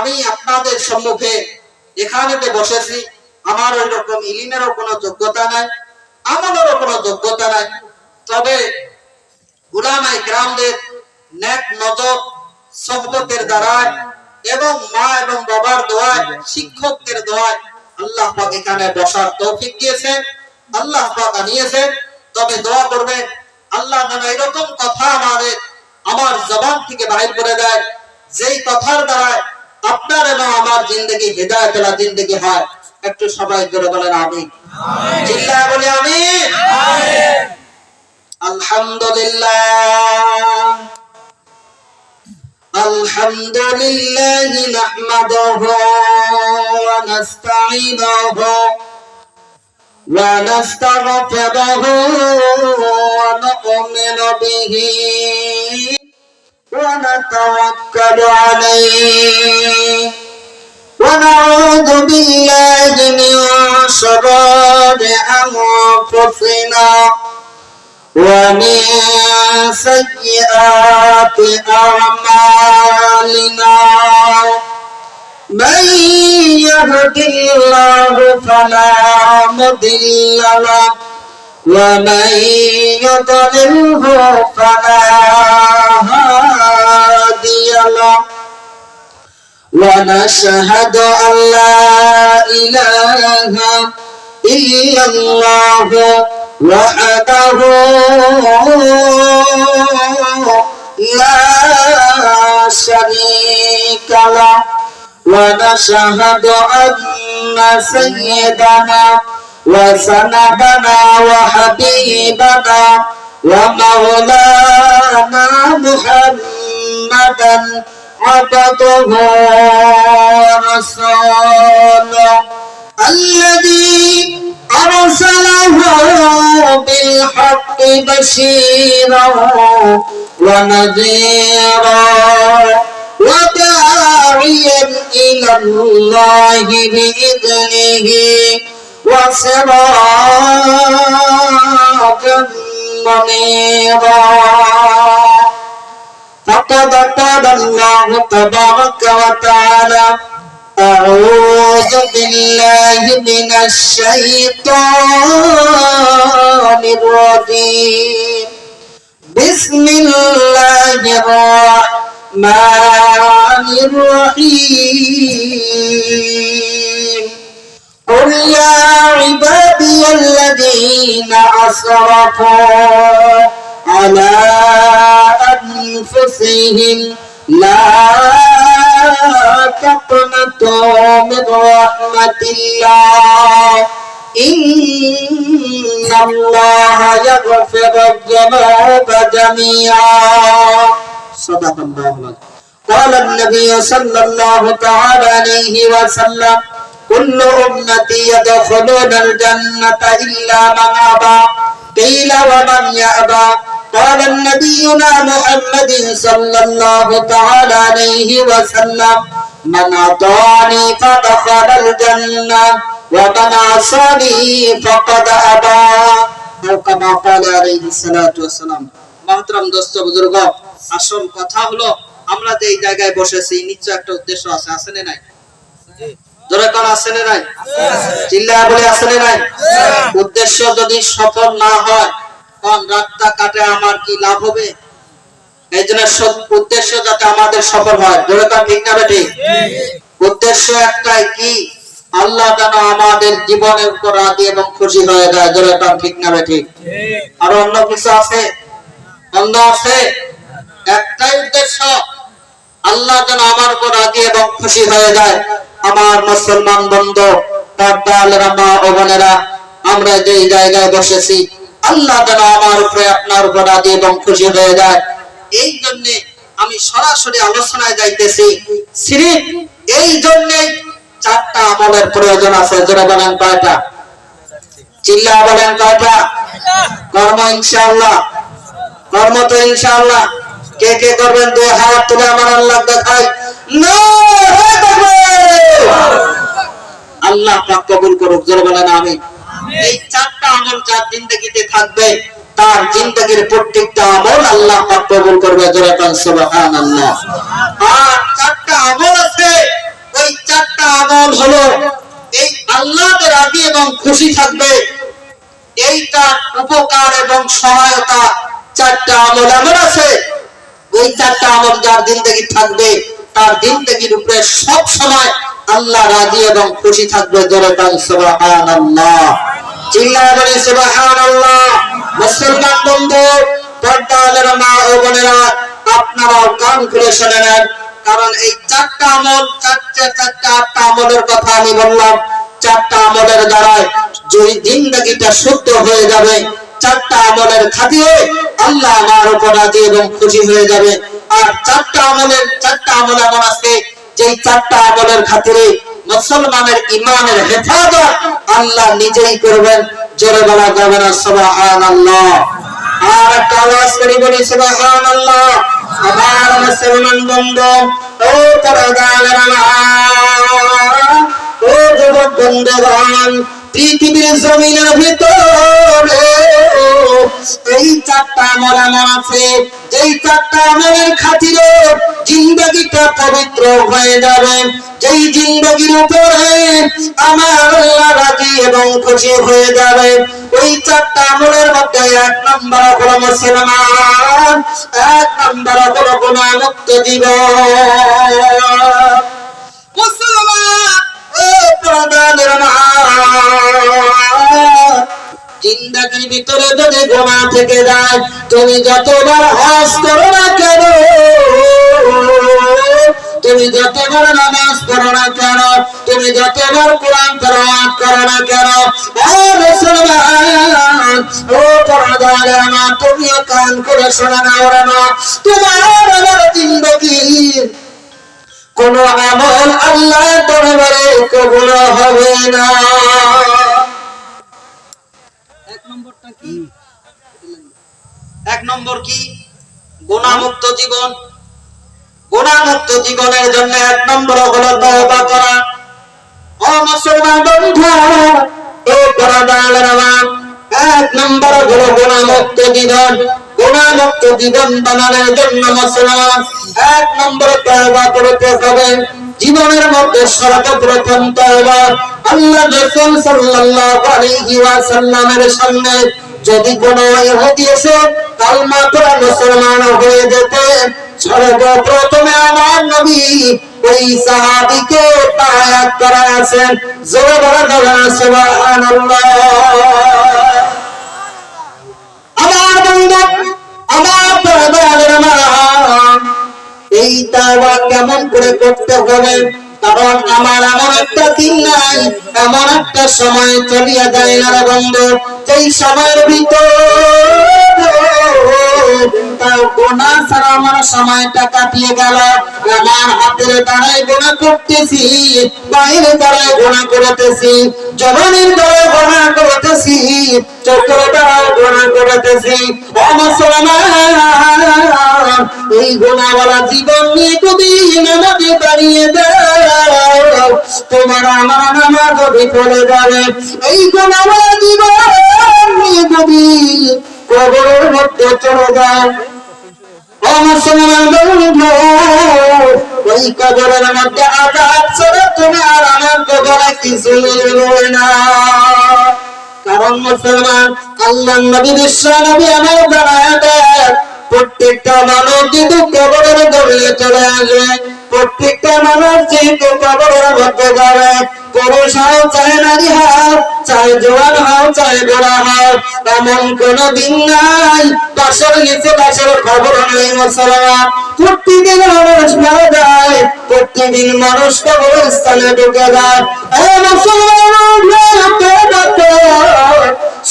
আমি আপনাদের সম্মুখে এখানেতে বসেছি, আমার ওই রকম ইলমেরও কোনো যোগ্যতা নাই, আমলেরও কোনো যোগ্যতা নাই, তবে উলামায়ে কেরামদের নেক নজর সোহবতের দ্বারায় এবং মা এবং বাবার দোয়ায়, শিক্ষকদের দোয়ায় আল্লাহ পাক এখানে বসার তৌফিক দিয়েছেন, আল্লাহ পাক আনিয়েছেন। তবে দোয়া করবেন আল্লাহ যেন এরকম কথা আমার জবান থেকে বাহির করে দেয়, যেই কথার দ্বারা আপনার এবং আমার জিন্দগি হিদায়াতুল্লাহ জিন্দগি হয়। একটু সবাই জোরে বলেন আমিন। চিল্লায় বলি আমিন। আলহামদুলিল্লাহ আলহামদুলিল্লাহি নাহমাদুহু ওয়া নাস্তাঈনুহু ওয়া নাস্তাগফিরুহু ওয়া নু'মিনু বিহি ওয়া নাতাওয়াক্কালু আলাইহি ওয়া নাউযু বিল্লাহি মিন শুরুরি আনফুসিনা ومن سيئات أعمالنا من يهد الله فلا مضل له ومن يضلله فلا هادي له ونشهد أن لا إله إلا الله وحده لا شريك له ونشهد أن سيدنا وسندنا وحبيبنا ومولانا محمدا عبده ورسوله الذي أرسله بالحق بشيرا ونذيرا وداعيا إلى الله بإذنه وسراجا منيرا فقد قال الله تبارك وتعالى أعوذ بالله من الشيطان الرجيم بسم الله الرحمن الرحيم قل يا عبادي الذين أسرفوا على أنفسهم لا تقنطوا من رحمة الله إن الله يغفر الذنوب جميعا صدق الله العظيم قال النبي صلى الله تعالى عليه وسلم كل أمتي يدخلون الجنة إلا من أبى قيل ومن يأبى قال نبينا محمد صلى الله تعالى عليه وسلم من أطاعني فدخل الجنة ومن عصاني فقد أبى أو كما قال عليه الصلاة والسلام محترم दोस्त बुजुर्ग আসল কথা হলো আমরা যে এই জায়গায় বসেছি নিশ্চয় একটা উদ্দেশ্য আছে, আছে না নাই? জোরে কোন আছে না নাই? চিল্লায়া বলে আছে না নাই? উদ্দেশ্য যদি সফল না হয় কোন রাতটা কাটে আমার কি লাভ হবে? এইজন্য উদ্দেশ্য যাতে আমাদের সফল হয়। জোরে কোন ঠিক না বেঠিক? উদ্দেশ্য একটাই কি আল্লাহ যেন আমাদের জীবনের উপর রাজি এবং খুশি হয়ে যায়। জোরে কোন ঠিক না বেঠিক? আর অন্য কিছু আছে? অন্য আছে? একটাই উদ্দেশ্য আল্লাহ যেন আমার উপর রাজি এবং খুশি হয়ে যায়। আমার মুসলমান বন্ধু পর্দার মা ও বোনেরা, আমরা যে জায়গায় বসেছি আল্লাহ যেন আমার উপরে আপনার উপর রাজি এবং খুশি হয়ে যায়। এই জন্য আমি সরাসরি আলোচনায় যাইতেছি। সিরিফ এই জন্য চারটা আমলের প্রয়োজন আছে। যারা বলেন কয়টা? চিল্লা বলেন কয়টা? কর্ম ইনশাআল্লাহ, কর্ম তো ইনশাআল্লাহ। কে কে করবেন দুই হাত তুলে আমার আল্লাহ দেখাই। আল্লাহ পাক কবুল করুক। যারা বলেন আমিন। এই চারটা আমল যার জিন্দেগিতে থাকবে তার জিন্দেগির প্রত্যেকটা আমল আল্লাহ পাক কবুল করবে। জোরে বলেন সুবহানাল্লাহ। আর চারটা আমল আছে খুশি থাকবে, এইটা উপকার এবং সহায়তা চারটা আমল এমন আছে, ওই চারটা আমল যার জিন্দেগি থাকবে তার জিন্দেগির উপরে সব সময় আল্লাহ রাজি এবং খুশি থাকবে। জোরে বলেন সুবহানাল্লাহ, চিল্লায়ে বলেন সুবহানাল্লাহ। মুসলমান বন্ধু, পর্দার মা ও বোনেরা, আপনারাও কান খুলে শুনে নেন, কারণ এই চারটা আমল, চারটা আমলের কথা আমি বললাম। চারটা আমলের দ্বারা যদি জিন্দেগিটা শুদ্ধ হয়ে যাবে, চারটা আমলের খাতিরে আল্লাহ আমার উপর রাজি এবং খুশি হয়ে যাবে। আর চারটা আমল এমন আছে যেই চারটা আমলের খাতিরে মুসলমানের ইমানের হেফাজত আল্লাহ নিজেই করবেন। জোরে বলা যাবে না সুবহানাল্লাহ? আর একটা আওয়াজ করে বলি সুবহানাল্লাহ। আমার মুসলমান বন্ধু, ও পরদার মা, ও যুবক বন্ধুগণ, পৃথিবীর জমিনের ভিতরে এই চারটা আমল এমন আছে যেই চারটা আমলের খাতিরে জিন্দেগিটা পবিত্র হয়ে যাবে, যেই জিন্দেগির উপরে আমার আল্লাহ রাজি এবং খুশি হয়ে যাবে। ওই চারটা আমলের মধ্যে এক নম্বর হলো মুসলমান, এক নম্বর হলো গুনাহমুক্ত জীবন। মুসলমান ও পরদার মা, জিন্দেগির ভিতরে যদি গুনাহ থেকে যায়, তুমি যতবার হজ করো না কেন, তুমি যতবার নামাজ পড়ো না কেন, তুমি যতবার কোরআন তেলাওয়াত করো না কেন, ও মুসলমান ও পরদার মা, তুমিও কান করে শোনা নাও না, তোমার আমার জিন্দেগির কোন আমল আল্লাহর দরবারে কবুল হবে না। এক নম্বর কি? গুনাহমুক্ত জীবন। গুনাহমুক্ত জীবনের জন্য এক নম্বর হলো তওবা করা। ও মুসলমান বন্ধু, ও পরদার মা, এক নম্বর হলো গুনাহমুক্ত জীবন। গুনাহমুক্ত জীবন বানানোর জন্য মুসলমান এক নম্বর তওবা করতে হবে। জীবনের মধ্যে সর্বপ্রথম তওবা। আল্লাহ রাসূল সাল্লাল্লাহু আলাইহি ওয়াসাল্লামের সামনে যদি কোনো ইহুদি এসে কালমা পড়ে মুসলমান হয়ে যেত, সর্বপ্রথমে আমার নবী ওই সাহাবীকে বায়াত করাছেন। জোরে বলা সুবহানাল্লাহ। আমার বন্ধু, আমার পরদার মা, এই তওবা কেমন করে করতে হবে? কারণ আমার এমন একটা দিন নাই, এমন একটা সময় চলিয়া যায় না রে বন্ধু, যেই সময়ের ভিতর গুনাহ ছাড়া আমার সময়টা কাটিয়ে গেল। আমার হাতের দ্বারাই গুনাহ করতেছি, পায়ের দ্বারাই গুনাহ করতেছি, জবানের দ্বারাই গুনাহ করতেছি, চোখের দ্বারাই গুনাহ করতেছি। ও মুসলমান, এই গুনাহওয়ালা জীবন নিয়ে যদি নামাজে দাঁড়িয়ে দাও, তোমার আমার নামাজ বিফলে যাবে। এই গুনাহওয়ালা জীবন নিয়ে যদি কবরের মধ্যে চলে যায়, ও মুসলমান বন্ধু, ওই কবরের মধ্যে আযাব ছাড়া তোমার আমার কবরে কিছু মিলবে না। কারণ মুসলমান, আল্লাহর নবী বিশ্ব নবী আমার জানায় দেন, প্রত্যেকটা মানুষ যেহেতু কবরের গভীরে চলে আসবে, প্রত্যেকটা মানুষ যেহেতু কবরের মধ্যে যাবে, পুরুষ হও চাहे নারী হও, চাहे জোয়ান হও চাहे বুড়া হও, এমন কোন দিন নাই বাসর নিচে বাসর খবর নেই। মুসলমান, প্রতিদিন মানুষ মারা যায়, প্রতিদিন মানুষ কবরস্থানে ঢুকে যায়। ও মুসলমান,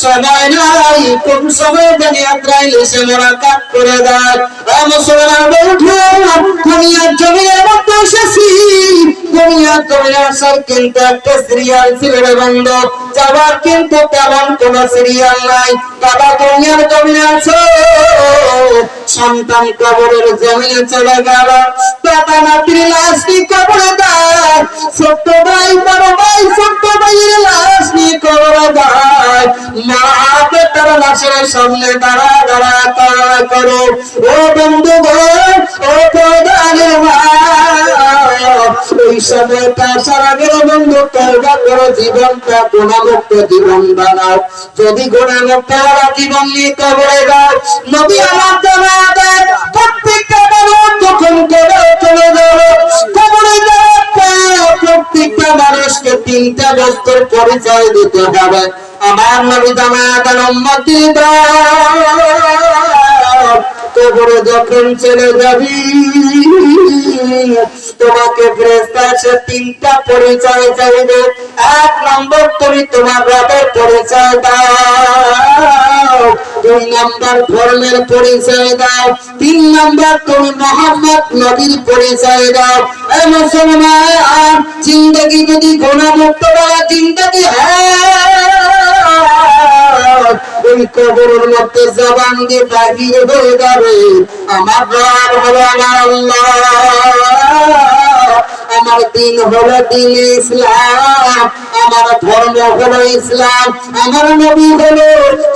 সময় নাই, কোন সময় দুনিয়ায় এসে মোলাকাত করে দেয়। ও মুসলমান বন্ধু, দুনিয়ার জমিনের মধ্যে এসেছি, দুনিয়ার জমিনে আসার কিন্তু একটা সিরিয়াল ছিল রে বন্ধু, যাবার কিন্তু তেমন কোন সিরিয়াল নাই। বাবা দুনিয়ার জমিনে আছো, সন্তান কবরের জমিনে চলে গেল, দাদা নাতির লাশ নিয়ে কবরে দেয়, ছোট্ট ভাই বড় ভাই ছোট্ট ভাইয়ের লাশ নিয়ে কবরে দেয়, মা বেটার লাশের সামনে দাঁড়া দাঁড়া তাড়া করো। ও বন্ধু গো, ও পরদার মা, ওই সময়টা আসার আগে বন্ধু তওবা করো, জীবনটা গুনাহমুক্ত জীবন বানাও। যদি গুনাহমুক্ত জীবন নিয়ে কবরে যাও, নবী আমার জানায়া দেন প্রত্যেকটা মানুষ যখন কবরে চলে যাবে, কবরে যাওয়ার পর প্রত্যেকটা মানুষকে তিনটা বস্তুর পরিচয় দিতে হবে। আমার নবী জানায়া দেন উম্মতীরা কবরে যখন চলে যাবি তোমাকে ফেরেশতা এসে তিনটা পরিচয় চাইবে। এক নম্বর তুমি তোমার রবের পরিচয় দাও, দুই নম্বর ধর্মের পরিচয় দাও, তিন নম্বর তুমি মুহাম্মদ নবীর পরিচয় দাও। এই মুসলমান, জিন্দেগি যদি গুনাহমুক্ত বলা জিন্দেগি ওই কবরের মধ্যে জবান দিয়ে বাহির হয়ে যাবে আমার রব হলো আমার আল্লাহ, আমার দিন হলো দিন ইসলাম, আমার ধর্ম হলো ইসলাম, আমার নবী হলো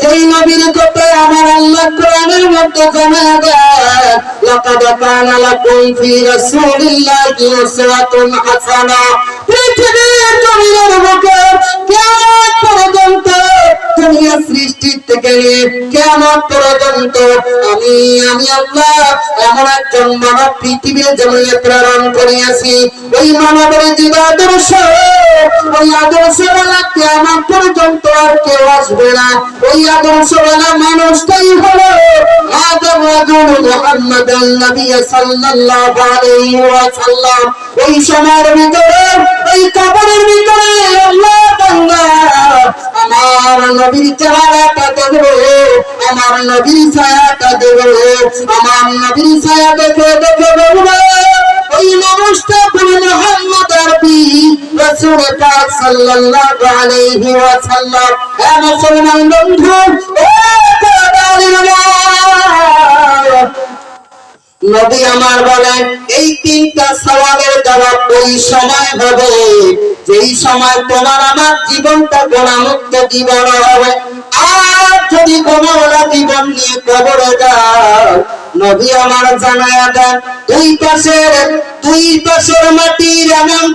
সেই নবীর কথা আমার আল্লাহ কোরআনের মধ্যে জানায় দেয় লাকাদ কানা লাকুম ফি রাসূলিল্লাহি উসওয়াতুন হাসানা। পৃথিবীর জমিনের বুকে কিয়ামত পর্যন্ত দুনিয়া সৃষ্টির থেকে কিয়ামত পর্যন্ত আমি আল্লাহ এমন একজন মানব পৃথিবীর জমিনে প্রেরণ করিয়াছি। ওই মানবের যে আদর্শ, ওই আদর্শওয়ালা কিয়ামত পর্যন্ত আর কেউ আসবে না। ওই আদর্শওয়ালা মানুষটাই হলো আদম রাজুল মুহাম্মাদুন নবী সাল্লাল্লাহু আলাইহি ওয়াসাল্লাম। ওই সময়ের ভিতরে, ওই কবরের ভিতরে আল্লাহ বান্দা আমার নবীর চেহারাটা দেখবে, আমার নবীর ছায়াটা দেখবে, আমার নবীর ছায়া দেখে দেখে বলবে ওই মানুষটা হলো মুহাম্মদ আরবি রাসূল পাক সাল্লাল্লাহু আলাইহি ওয়াসাল্লাম। হে মুসলমান বন্ধু, নবী আমার বলেন এই তিনটা সওয়ালের জবাব ওই সময় হবে যেই সময় তোমার আমার জীবনটা গুনাহমুক্ত জীবন হবে। আর যদি গুনাহওয়ালা জীবন নিয়ে কবরে যাও, নবী আমার জানায়া দেন দুই পাশের মাটির এমন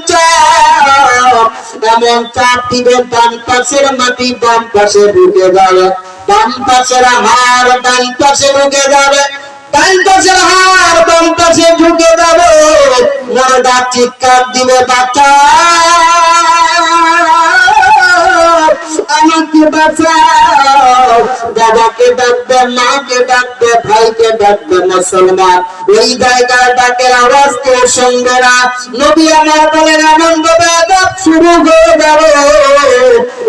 চাপ দিবে, ডান পাশের মাটি বাম পাশে ঢুকে যাবে, বাম পাশের হাড় ডান পাশে ঢুকে যাবে, ডান পাশের হাড় বাম পাশে ঢুকে যাবে। মরদা চিৎকার দিবে বাচ্চা আমাকে বাঁচাও, বাবাকে ডাকবে, মাকে ডাকবে, ভাইকে ডাকবে। মুসলমান ওই জায়গায় ডাকের আওয়াজ কেউ শুনবে না। নবী আমার বলেন আনন্দ আযাব শুরু হয়ে যাবে,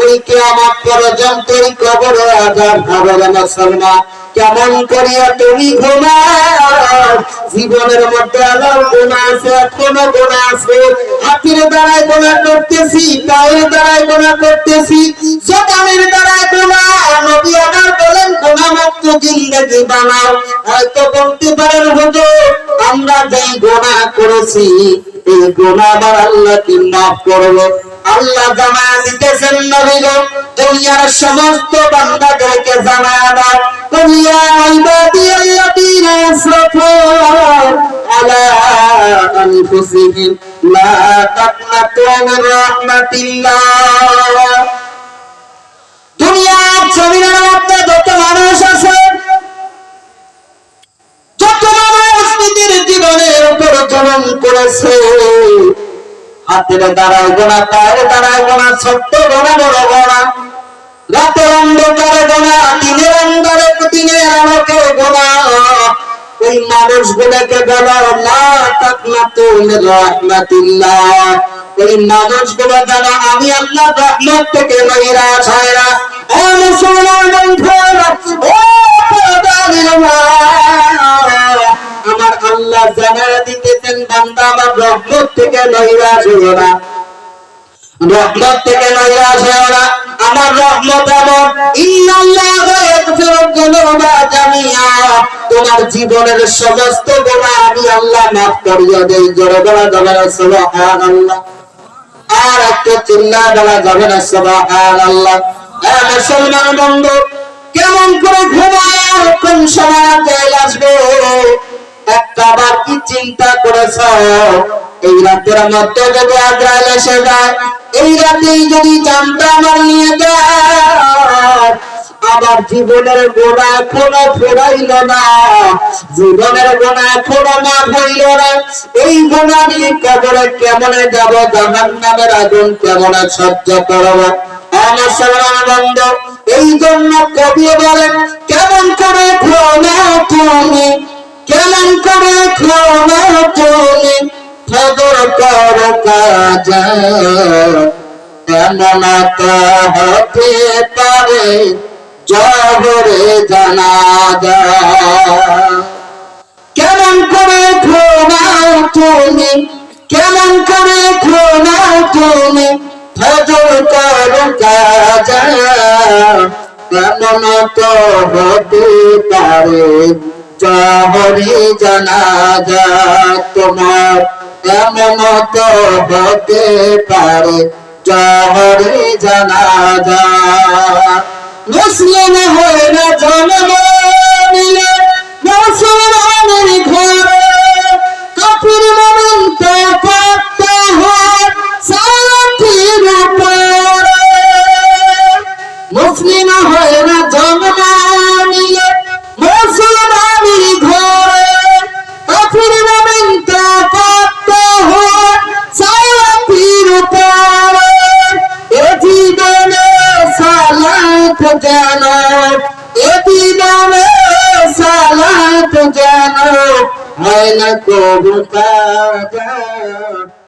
ওই কিয়ামত পর্যন্ত কবরে আযাব হবে। মুসলমান কেমন করিয়া তুমি ঘুমাও, জীবনের মধ্যে আলাদা গুনাহ আছে, এখনো গুনাহ আছে, হাতের দ্বারাই গুনাহ করতেছি, পায়ের দ্বারাই গুনাহ করতেছি, জবানের দ্বারাই গুনাহ। নবী আমার বলেন গুনাহমুক্ত জিন্দেগি বানাও। হয়তো বলতে পারেন হুজুর আমরা যেই গুনাহ করেছি এই গুনাহ আবার আল্লাহ কি মাফ করবে? আল্লাহ জানায়া দিতেছেন নবী গো দুনিয়ার সমস্ত বান্দাদেরকে জানায়া দাও কুলিয়া ইবাদিয়াল্লাযীনা আসরাফু আলা আনফুসিহিম লা তাকনাতু মির রাহমাতিল্লাহ। দুনিয়ার জমিনের মধ্যে যত মানুষ আছে, যত মানুষ নিজের জীবনের উপর জুলুম করেছে, হাতের দ্বারায় গোনা, পায়ের দ্বারায় গোনা, ছোট্ট গোনা, বড় গোনা, রাতের অন্ধকারে গোনা, দিনের আলোকে গোনা, ওই মানুষগুলোকে বলা লা তাকনাতু মির রাহমাতিল্লাহ। ওই মানুষগুলো যেন আমি আল্লাহর রহমত থেকে নৈরাশ হয় না। ও মুসলমান বন্ধুরা, ও আমার আল্লাহ জানায়া দিতেছেন বান্দা আমার রহমত থেকে নৈরাশ হইও না, রহমত থেকে নৈরাশ হইও না। আমার রহমত এমন ইন্নাল্লাহা ইয়াগফিরুয যুনুবা জামিআ, তোমার জীবনের সমস্ত গুনাহ আমি আল্লাহ মাফ করিয়া দেই। জোরে বলা যাবে না সুবহানাল্লাহ? আর একটু চিল্লা বলা যাবে না সুবহানাল্লাহ? হ্যাঁ মুসলমান বন্ধু, কেমন করে ঘুমায়, কোন সময় তেল আসবে একটাবার কি চিন্তা করেছ এই রাতের মধ্যে যদি আজরাইল এসে যায়, এই রাতেই যদি জানটা আমার নিয়ে যায়, আবার জীবনের গোনা এখনো ফেরাইল না, জীবনের গোনা এখনো মাফ হইল না, এই গোনা নিয়ে কবরে কেমনে যাব, জাহান্নামের আগুন কেমনে সহ্য করব। আমার সালাম বন্ধ, এই জন্য কবি বলেন কেমন করে ক্ষমা তুমি, কেমন করে ক্ষমা তুমি ফজর কর কাজ, এমন তো হতে পারে জহরে জানাজা। কেমন করে ঘুমাও তুমি, কেমন করে ঘুমাও তুমি ফজর করো কাজা, এমন তো হতে পারে জহরে জানাজা তোমার, এমন তো হতে পারে জহরে জানাজা। মুসলিম হয়ে না জন্ম নিলে মুসলমানের ঘরে, কাফির মুমিন তো করতে হয় সাথীর উপরে। মুসলিম হয়ে না জন্ম নিলে মুসলমানের ঘরে, কাফির মুমিন তো করতে হয় সাথীর উপরে। এ জীবনে সালাত যেন, এ জীবনে সালাত যেন হয় না কবু কাজা।